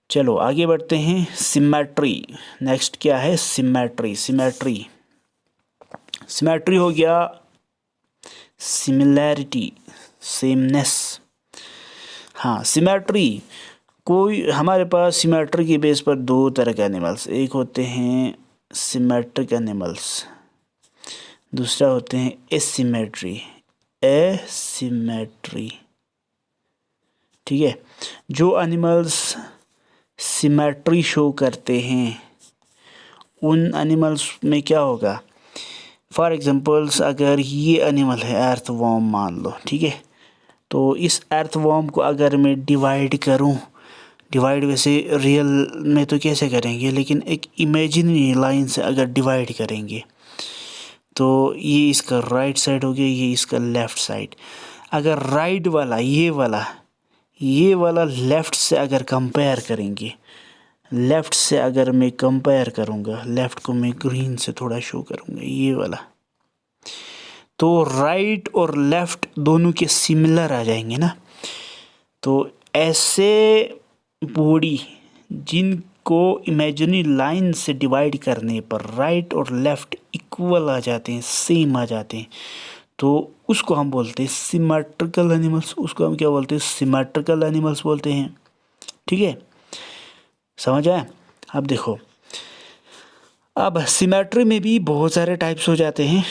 चलो आगे बढ़ते हैं। सिमेट्री, नेक्स्ट क्या है? सिमेट्री। सिमेट्री सिमेट्री हो गया सिमिलैरिटी, सेमनेस। हाँ, सिमेट्री, कोई हमारे पास सिमेट्री के बेस पर दो तरह के एनिमल्स, एक होते हैं सिमेट्रिक एनिमल्स, दूसरा होते हैं एसिमेट्री। एसिमेट्री, ठीक है। जो एनिमल्स सिमेट्री शो करते हैं उन एनिमल्स में क्या होगा? फॉर एग्जांपल्स, अगर ये एनिमल है अर्थवॉर्म मान लो, ठीक है, तो इस अर्थवॉर्म को अगर मैं डिवाइड करूं, डिवाइड वैसे रियल में तो कैसे करेंगे, लेकिन एक इमेजिनरी लाइन से अगर डिवाइड करेंगे तो ये इसका राइट साइड हो गया, ये इसका लेफ़्ट साइड। अगर राइट वाला ये वाला लेफ़्ट से अगर कंपेयर करेंगे, लेफ़्ट से अगर मैं कंपेयर करूँगा, लेफ़्ट को मैं ग्रीन से थोड़ा शो करूँगा, ये वाला, तो राइट और लेफ़्ट दोनों के सिमिलर आ जाएंगे ना। तो ऐसे बॉडी जिनको इमेजिनरी लाइन से डिवाइड करने पर राइट और लेफ़्ट इक्वल आ जाते हैं, सेम आ जाते हैं, तो उसको हम बोलते हैं सिमेट्रिकल एनिमल्स। उसको हम क्या बोलते हैं? सिमेट्रिकल एनिमल्स बोलते हैं, ठीक है। समझ आया? अब देखो, अब सिमेट्री में भी बहुत सारे टाइप्स हो जाते हैं,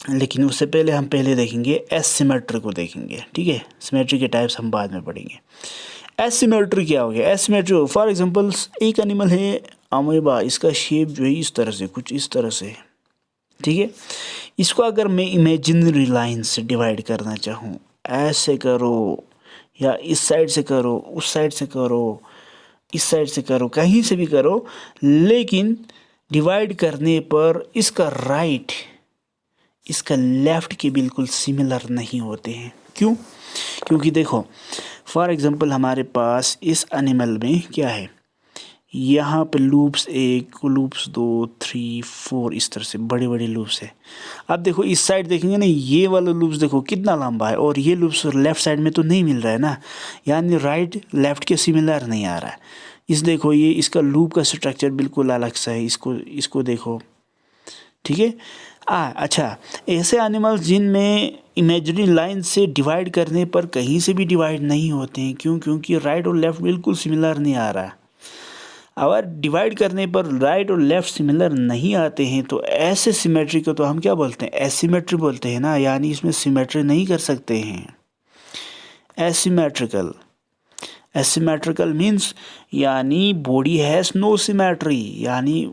लेकिन उससे पहले हम देखेंगे एसिमेट्री को देखेंगे, ठीक है। सिमेट्री के टाइप्स हम बाद में पढ़ेंगे। एसिमेट्री क्या हो गया? एसिमेट्री, फॉर एग्जांपल, एक एनिमल है अमीबा, इसका शेप जो है इस तरह से, कुछ इस तरह से, ठीक है। इसको अगर मैं इमेजिनरी लाइन से डिवाइड करना चाहूँ, ऐसे करो या इस साइड से करो, उस साइड से करो, इस साइड से करो, कहीं से भी करो, लेकिन डिवाइड करने पर इसका राइट इसका लेफ़्ट के बिल्कुल सिमिलर नहीं होते हैं। क्यों? क्योंकि देखो, फॉर एग्जांपल हमारे पास इस एनिमल में क्या है, यहाँ पे लूप्स 1, लूप्स 2, 3, 4, इस तरह से बड़े बड़े लूप्स है। अब देखो इस साइड देखेंगे ना, ये वाला लूप्स देखो कितना लंबा है, और ये लूप्स लेफ़्ट साइड में तो नहीं मिल रहा है ना, यानी राइट लेफ़्ट के सिमिलर नहीं आ रहा है। इस देखो, ये इसका लूप का स्ट्रक्चर बिल्कुल अलग सा है, इसको देखो, ठीक है। अच्छा, ऐसे एनिमल्स जिनमें इमेजिनरी लाइन से डिवाइड करने पर कहीं से भी डिवाइड नहीं होते हैं। क्यों? क्योंकि राइट और लेफ़्ट बिल्कुल सिमिलर नहीं आ रहा है। अगर डिवाइड करने पर राइट और लेफ़्ट सिमिलर नहीं आते हैं तो ऐसे सिमेट्री को तो हम क्या बोलते हैं? एसिमेट्री बोलते हैं ना, यानी इसमें सिमेट्री नहीं कर सकते हैं। एसिमेट्रिकल, एसिमेट्रिकल मीन्स यानी बॉडी हैज़ नो सिमेट्री, यानी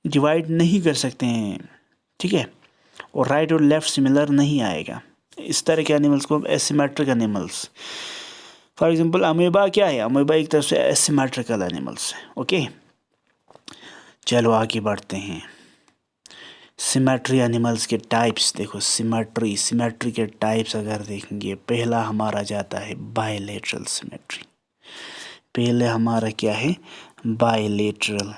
डिवाइड नहीं कर सकते हैं, ठीक है, और राइट और लेफ़्ट सिमिलर नहीं आएगा। इस तरह के एनिमल्स को asymmetric animals, for example amoeba क्या है? अमीबा एक तरफ से एसिमेट्रिकल एनिमल्स है, ओके। चलो आगे बढ़ते हैं। सिमेट्री एनिमल्स के टाइप्स देखो। सिमेट्री के टाइप्स अगर देखेंगे, पहला हमारा जाता है बायलेटरल सिमेट्री। पहले हमारा क्या है? Bilateral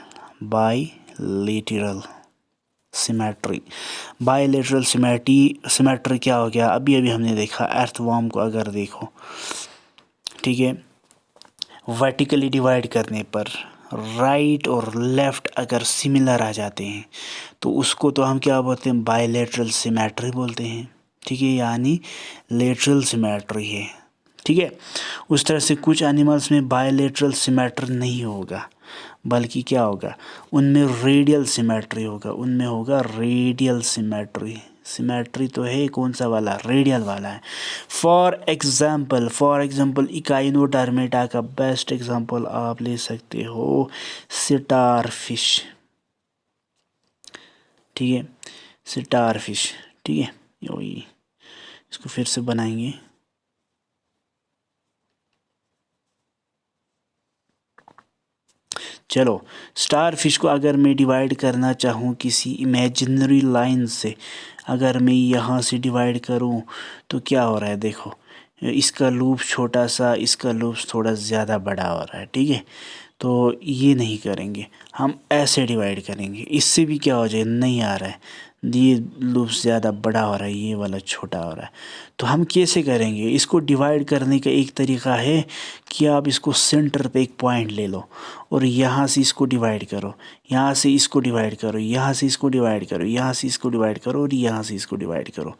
symmetry. बायलेटरल सिमेट्री क्या हो गया? अभी हमने देखा अर्थवॉर्म को, अगर देखो, ठीक है, वर्टिकली डिवाइड करने पर राइट और लेफ़्ट अगर सिमिलर आ जाते हैं तो उसको तो हम क्या बोलते हैं? बायलेटरल सिमेट्री बोलते हैं, ठीक है, यानी लेटरल सिमेट्री है, ठीक है। उस तरह से कुछ एनिमल्स में बायलेटरल सिमेट्री नहीं होगा, बल्कि क्या होगा? उनमें रेडियल सिमेट्री होगा, उनमें होगा रेडियल सिमेट्री। सिमेट्री तो है कौन सा वाला? रेडियल वाला है। फॉर एग्जांपल इकाइनोडर्मेटा का बेस्ट एग्जांपल आप ले सकते हो स्टार फिश, ठीक है, स्टार फिश, ठीक है। वही, इसको फिर से बनाएंगे। चलो, स्टार फिश को अगर मैं डिवाइड करना चाहूँ किसी इमेजिनरी लाइन से, अगर मैं यहाँ से डिवाइड करूँ तो क्या हो रहा है? देखो, इसका लूप छोटा सा, इसका लूप थोड़ा ज़्यादा बड़ा हो रहा है, ठीक है। तो ये नहीं करेंगे, हम ऐसे डिवाइड करेंगे, इससे भी क्या हो जाए? नहीं आ रहा है, ये लूप ज़्यादा बड़ा हो रहा है, ये वाला छोटा हो रहा है। तो हम कैसे करेंगे इसको? डिवाइड करने का एक तरीका है कि आप इसको सेंटर पे एक पॉइंट ले लो और यहाँ से इसको डिवाइड करो, यहाँ से इसको डिवाइड करो, यहाँ से इसको डिवाइड करो, यहाँ से इसको डिवाइड करो और यहाँ से इसको डिवाइड करो,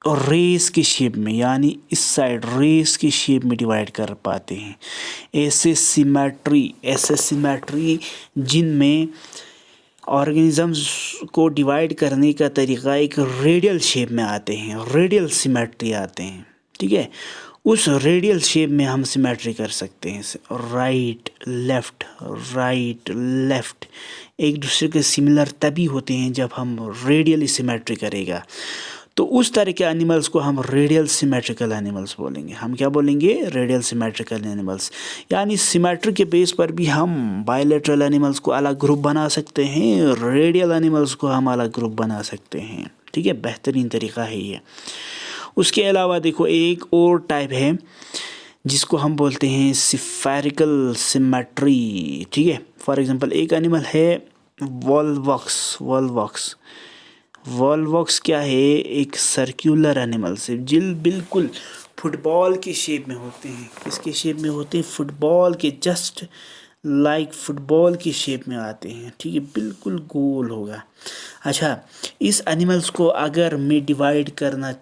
और रेस की शेप में, यानी इस साइड रेस की शेप में डिवाइड कर पाते हैं। ऐसे सिमेट्री जिनमें ऑर्गेनिजम्स को डिवाइड करने का तरीका एक रेडियल शेप में आते हैं, रेडियल सिमेट्री आते हैं, ठीक है। उस रेडियल शेप में हम सिमेट्री कर सकते हैं, राइट लेफ़्ट एक दूसरे के सिमिलर तभी होते हैं जब हम रेडियली सिमेट्री करेगा। तो उस तरह के एनिमल्स को हम रेडियल सिमेट्रिकल एनिमल्स बोलेंगे। हम क्या बोलेंगे? Radial symmetrical animals. यानी सिमेट्री के बेस पर भी हम बायलैटरल एनिमल्स को अलग ग्रुप बना सकते हैं, रेडियल एनिमल्स को हम अलग ग्रुप बना सकते हैं, ठीक है। बेहतरीन तरीका है ये। उसके अलावा देखो एक और टाइप है जिसको हम बोलते हैं स्फेरिकल सिमेट्री, ठीक है। फॉर एग्जांपल एक एनिमल है वॉलवॉक्स क्या है? एक सर्कुलर एनिमल से जिल बिल्कुल फुटबॉल की शेप में होते हैं। किसके शेप में होते हैं? फुटबॉल के, जस्ट लाइक फुटबॉल की शेप में आते हैं, ठीक है, बिल्कुल गोल होगा। अच्छा, इस एनिमल्स को अगर मैं डिवाइड करना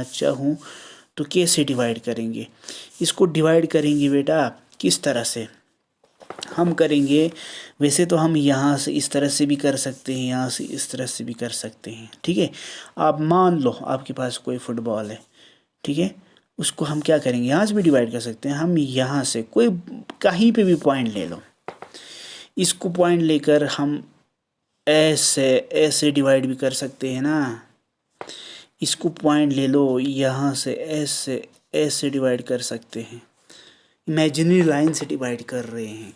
चाहूँ, तो कैसे डिवाइड करेंगे? इसको डिवाइड करेंगे बेटा किस तरह से हम करेंगे? वैसे तो हम यहाँ से इस तरह से भी कर सकते हैं, यहाँ से इस तरह से भी कर सकते हैं, ठीक है। आप मान लो आपके पास कोई फुटबॉल है, ठीक है, उसको हम क्या करेंगे? यहाँ से भी डिवाइड कर सकते हैं। हम यहाँ से कोई कहीं पे भी पॉइंट ले लो, इसको पॉइंट लेकर हम ऐसे डिवाइड भी कर सकते हैं ना। इसको पॉइंट ले लो, यहाँ से ऐसे डिवाइड कर सकते हैं। इमेजिनरी लाइन से डिवाइड कर रहे हैं।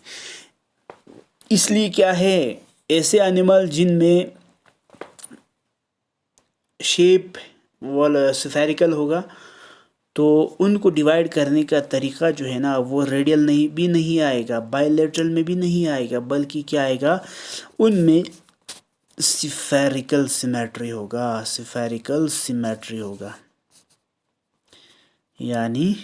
इसलिए क्या है, ऐसे एनिमल जिनमें शेप वाला स्फेरिकल होगा तो उनको डिवाइड करने का तरीका जो है ना वो रेडियल नहीं आएगा, बायलैटरल में भी नहीं आएगा, बल्कि क्या आएगा, उनमें स्फेरिकल सिमेट्री होगा। यानी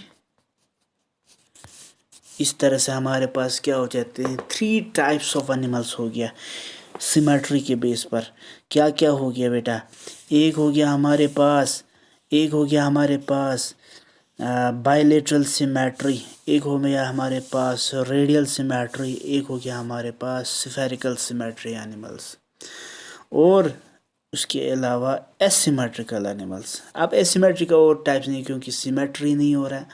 इस तरह से हमारे पास क्या हो जाते हैं? 3 टाइप्स ऑफ एनिमल्स हो गया सिमेट्री के बेस पर। क्या क्या हो गया बेटा? एक हो गया हमारे पास बायलैटरल सिमेट्री, एक हो गया हमारे पास रेडियल सिमेट्री, एक हो गया हमारे पास स्फेरिकल सिमेट्री एनिमल्स, और उसके अलावा एसिमेट्रिकल एनिमल्स। अब एसिमेट्री का और टाइप्स नहीं, क्योंकि सिमेट्री नहीं हो रहा है।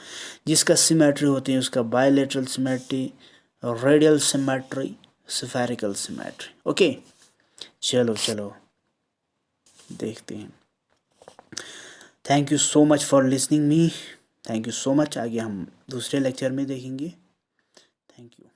जिसका सिमेट्री होती है उसका bilateral symmetry, radial symmetry, spherical symmetry. Okay, चलो देखते हैं। Thank you so much for listening me. Thank you so much. आगे हम दूसरे लेक्चर में देखेंगे। Thank you.